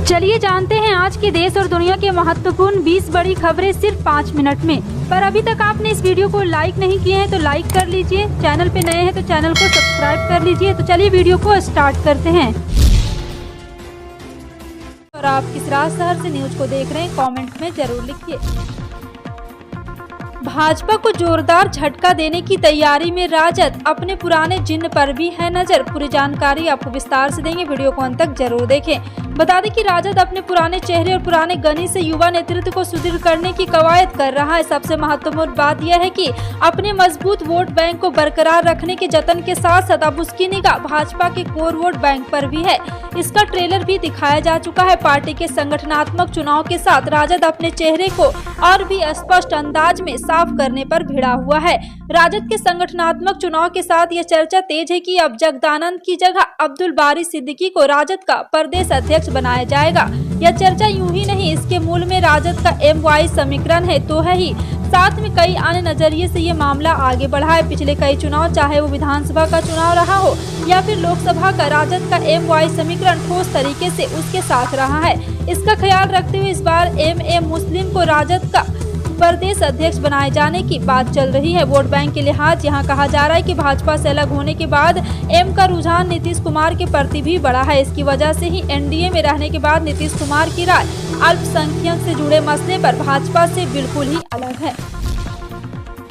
चलिए जानते हैं आज के देश और दुनिया के महत्वपूर्ण 20 बड़ी खबरें सिर्फ 5 मिनट में। पर अभी तक आपने इस वीडियो को लाइक नहीं किए हैं तो लाइक कर लीजिए, चैनल पे नए हैं तो चैनल को सब्सक्राइब कर लीजिए। तो चलिए वीडियो को स्टार्ट करते हैं। और आप किस राज शहर से न्यूज को देख रहे हैं कमेंट में जरूर लिखिए। भाजपा को जोरदार झटका देने की तैयारी में राजद, अपने पुराने जिन्न पर भी है नजर। पूरी जानकारी आपको विस्तार से देंगे, वीडियो को अंत तक जरूर देखें। बता दें कि राजद अपने पुराने चेहरे और पुराने गनी से युवा नेतृत्व को सुदृढ़ करने की कवायद कर रहा है। सबसे महत्वपूर्ण बात यह है कि अपने मजबूत वोट बैंक को बरकरार रखने के जतन के साथ साथ अब उसकी निगाह भाजपा के कोर वोट बैंक पर भी है। इसका ट्रेलर भी दिखाया जा चुका है। पार्टी के संगठनात्मक चुनाव के साथ राजद अपने चेहरे को और भी स्पष्ट अंदाज में साफ करने पर भिड़ा हुआ है। राजद के संगठनात्मक चुनाव के साथ यह चर्चा तेज है कि अब जगदानंद की जगह अब्दुल बारी सिद्दीकी को राजद का प्रदेश अध्यक्ष बनाया जाएगा। यह चर्चा यूं ही नहीं, इसके मूल में राजद का MY समीकरण है तो है ही, साथ में कई अन्य नजरिए से ये मामला आगे बढ़ा है। पिछले कई चुनाव, चाहे वो विधानसभा का चुनाव रहा हो या फिर लोकसभा का, राजद का MY समीकरण ठोस तरीके से उसके साथ रहा है। इसका ख्याल रखते हुए इस बार MA मुस्लिम को राजद का प्रदेश अध्यक्ष बनाए जाने की बात चल रही है। वोट बैंक के लिहाज यहाँ कहा जा रहा है कि भाजपा से अलग होने के बाद M का रुझान नीतीश कुमार के प्रति भी बढ़ा है। इसकी वजह से ही NDA में रहने के बाद नीतीश कुमार की राय अल्पसंख्यक से जुड़े मसले पर भाजपा से बिल्कुल ही अलग है।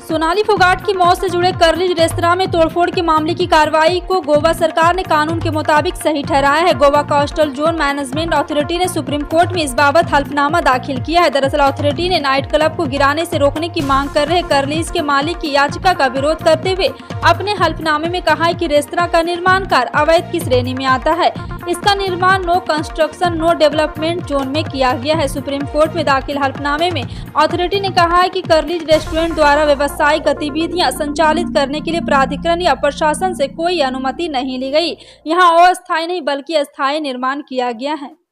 सोनाली फोगाट की मौत से जुड़े कर्लिज रेस्तरां में तोड़फोड़ के मामले की कार्रवाई को गोवा सरकार ने कानून के मुताबिक सही ठहराया है। Goa coastal zone management authority ने सुप्रीम कोर्ट में इस बाबत हल्फनामा दाखिल किया है। दरअसल अथॉरिटी ने नाइट क्लब को गिराने से रोकने की मांग कर रहे कर्लिज के मालिक की याचिका का विरोध करते हुए अपने हल्फनामे में कहा है कि रेस्तरां का निर्माण कार्य अवैध की श्रेणी में आता है। इसका निर्माण no construction no development zone में किया गया है। सुप्रीम कोर्ट में दाखिल हल्फनामे में अथॉरिटी ने कहा है कि कर्लिज रेस्टोरेंट द्वारा व्यावसायिक गतिविधियां संचालित करने के लिए प्राधिकरण या प्रशासन से कोई अनुमति नहीं ली गई। यहाँ अस्थायी नहीं बल्कि अस्थायी निर्माण किया गया है।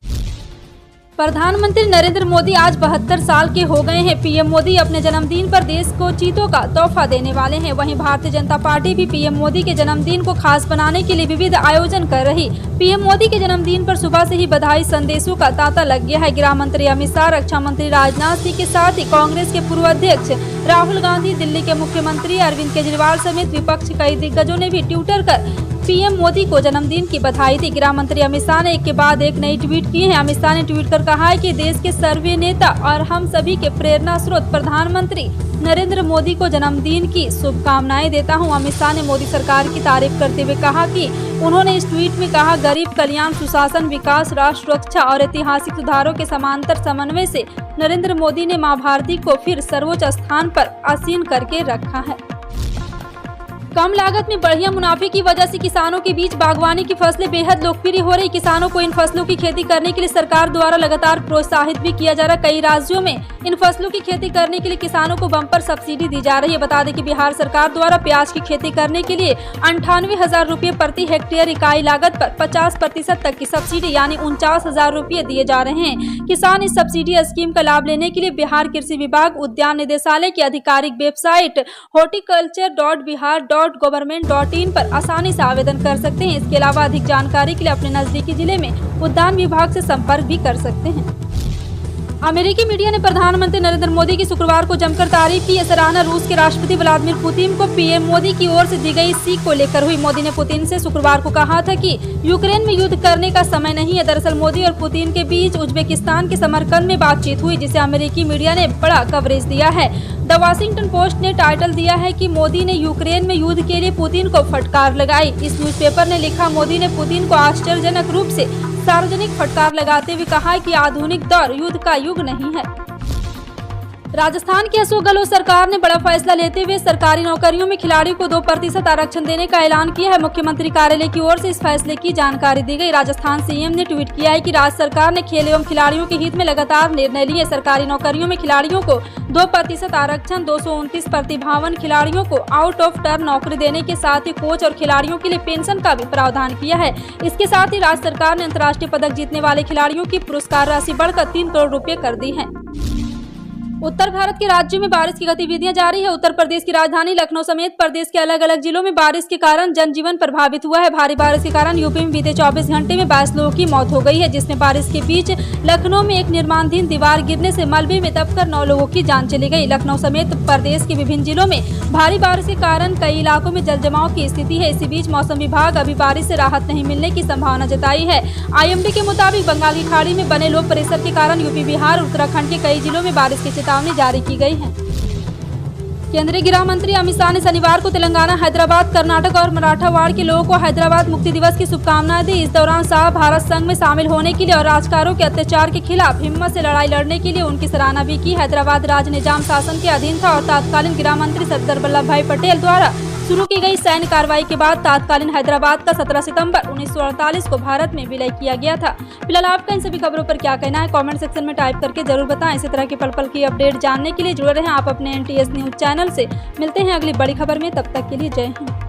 प्रधानमंत्री नरेंद्र मोदी आज 72 साल के हो गए हैं। PM मोदी अपने जन्मदिन पर देश को चीतों का तोहफा देने वाले हैं। वहीं भारतीय जनता पार्टी भी PM मोदी के जन्मदिन को खास बनाने के लिए विविध आयोजन कर रही। PM मोदी के जन्मदिन पर सुबह से ही बधाई संदेशों का तांता लग गया है। गृह मंत्री अमित शाह, रक्षा मंत्री राजनाथ सिंह के साथ ही कांग्रेस के पूर्व अध्यक्ष राहुल गांधी, दिल्ली के मुख्यमंत्री अरविंद केजरीवाल समेत विपक्ष कई दिग्गजों ने भी ट्विटर कर PM मोदी को जन्मदिन की बधाई दी। गृह मंत्री अमित शाह ने एक के बाद एक नई ट्वीट किए हैं। अमित शाह ने ट्वीट कर कहा है कि देश के सर्वोच्च नेता और हम सभी के प्रेरणा स्रोत प्रधानमंत्री नरेंद्र मोदी को जन्मदिन की शुभकामनाएं देता हूं। अमित शाह ने मोदी सरकार की तारीफ करते हुए कहा कि उन्होंने इस ट्वीट में कहा, गरीब कल्याण, सुशासन, विकास, राष्ट्र सुरक्षा और ऐतिहासिक सुधारों के समांतर समन्वय से नरेंद्र मोदी ने मां भारती को फिर सर्वोच्च स्थान पर आसीन करके रखा है। कम लागत में बढ़िया मुनाफे की वजह से किसानों के बीच बागवानी की फसलें बेहद लोकप्रिय हो रही। किसानों को इन फसलों की खेती करने के लिए सरकार द्वारा लगातार प्रोत्साहित भी किया जा रहा है। कई राज्यों में इन फसलों की खेती करने के लिए किसानों को बम्पर सब्सिडी दी जा रही है। बता दें कि बिहार सरकार द्वारा प्याज की खेती करने के लिए 98,000 रुपये प्रति हेक्टेयर इकाई लागत पर 50% तक की सब्सिडी यानी 49,000 रुपये दिए जा रहे हैं। किसान इस सब्सिडी स्कीम का लाभ लेने के लिए बिहार कृषि विभाग, उद्यान निदेशालय की आधिकारिक वेबसाइट horticulture.bihar.government.in पर आसानी से आवेदन कर सकते हैं। इसके अलावा अधिक जानकारी के लिए अपने नजदीकी जिले में उद्यान विभाग से संपर्क भी कर सकते हैं। अमेरिकी मीडिया ने प्रधानमंत्री नरेंद्र मोदी की शुक्रवार को जमकर तारीफ की। यह सराहना रूस के राष्ट्रपति व्लादिमीर पुतिन को PM मोदी की ओर से दी गई सीख को लेकर हुई। मोदी ने पुतिन से शुक्रवार को कहा था कि यूक्रेन में युद्ध करने का समय नहीं है। दरअसल मोदी और पुतिन के बीच उज्बेकिस्तान के समरकंद में बातचीत हुई, जिसे अमेरिकी मीडिया ने बड़ा कवरेज दिया है। द वाशिंगटन पोस्ट ने टाइटल दिया है कि मोदी ने यूक्रेन में युद्ध के लिए पुतिन को फटकार लगाई। इस न्यूज़पेपर ने लिखा, मोदी ने पुतिन को आश्चर्यजनक रूप से सार्वजनिक फटकार लगाते हुए कहा कि आधुनिक दौर युद्ध का युग नहीं है। राजस्थान की अशोक गहलोत सरकार ने बड़ा फैसला लेते हुए सरकारी नौकरियों में खिलाड़ियों को 2% आरक्षण देने का ऐलान किया है। मुख्यमंत्री कार्यालय की ओर से इस फैसले की जानकारी दी गई। राजस्थान CM ने ट्वीट किया है कि राज्य सरकार ने खेल एवं खिलाड़ियों के हित में लगातार निर्णय लिए। सरकारी नौकरियों में खिलाड़ियों को 2% आरक्षण, 229 प्रतिभावान खिलाड़ियों को आउट ऑफ टर्न नौकरी देने के साथ ही कोच और खिलाड़ियों के लिए पेंशन का भी प्रावधान किया है। इसके साथ ही राज्य सरकार ने अंतर्राष्ट्रीय पदक जीतने वाले खिलाड़ियों की पुरस्कार राशि बढ़कर 3 करोड़ रुपए कर दी है। उत्तर भारत के राज्यों में बारिश की गतिविधियां जारी है। उत्तर प्रदेश की राजधानी लखनऊ समेत प्रदेश के अलग अलग जिलों में बारिश के कारण जनजीवन प्रभावित हुआ है। भारी बारिश के कारण यूपी में बीते 24 घंटे में 22 लोगों की मौत हो गई है, जिसमें बारिश के बीच लखनऊ में एक निर्माणाधीन दीवार गिरने से मलबे में दबकर 9 लोगों की जान चली गई। लखनऊ समेत प्रदेश के विभिन्न जिलों में भारी बारिश के कारण कई इलाकों में जलजमाव की स्थिति है। इसी बीच मौसम विभाग अभी बारिश से राहत नहीं मिलने की संभावना जताई है। IMD के मुताबिक बंगाल की खाड़ी में बने लो प्रेशर के कारण यूपी, बिहार और उत्तराखंड के कई जिलों में बारिश की चेतावनी जारी की गई है। केंद्रीय गृह मंत्री अमित शाह ने शनिवार को तेलंगाना, हैदराबाद, कर्नाटक और मराठवाड़ा के लोगों को हैदराबाद मुक्ति दिवस की शुभकामनाएं दी। इस दौरान शाह भारत संघ में शामिल होने के लिए और राजकारों के अत्याचार के खिलाफ हिम्मत से लड़ाई लड़ने के लिए उनकी सराहना भी की। हैदराबाद राज्य निजाम शासन के अधीन था और तत्कालीन गृह मंत्री सरदार वल्लभ भाई पटेल द्वारा शुरू की गई सैन्य कार्रवाई के बाद तत्कालीन हैदराबाद का 17 सितंबर 1948 को भारत में विलय किया गया था। फिलहाल आपका इन सभी खबरों पर क्या कहना है, कमेंट सेक्शन में टाइप करके जरूर बताएं। इसी तरह की पल पल की अपडेट जानने के लिए जुड़े रहें आप अपने NTS न्यूज चैनल से। मिलते हैं अगली बड़ी खबर में, तब तक के लिए जय हिंद।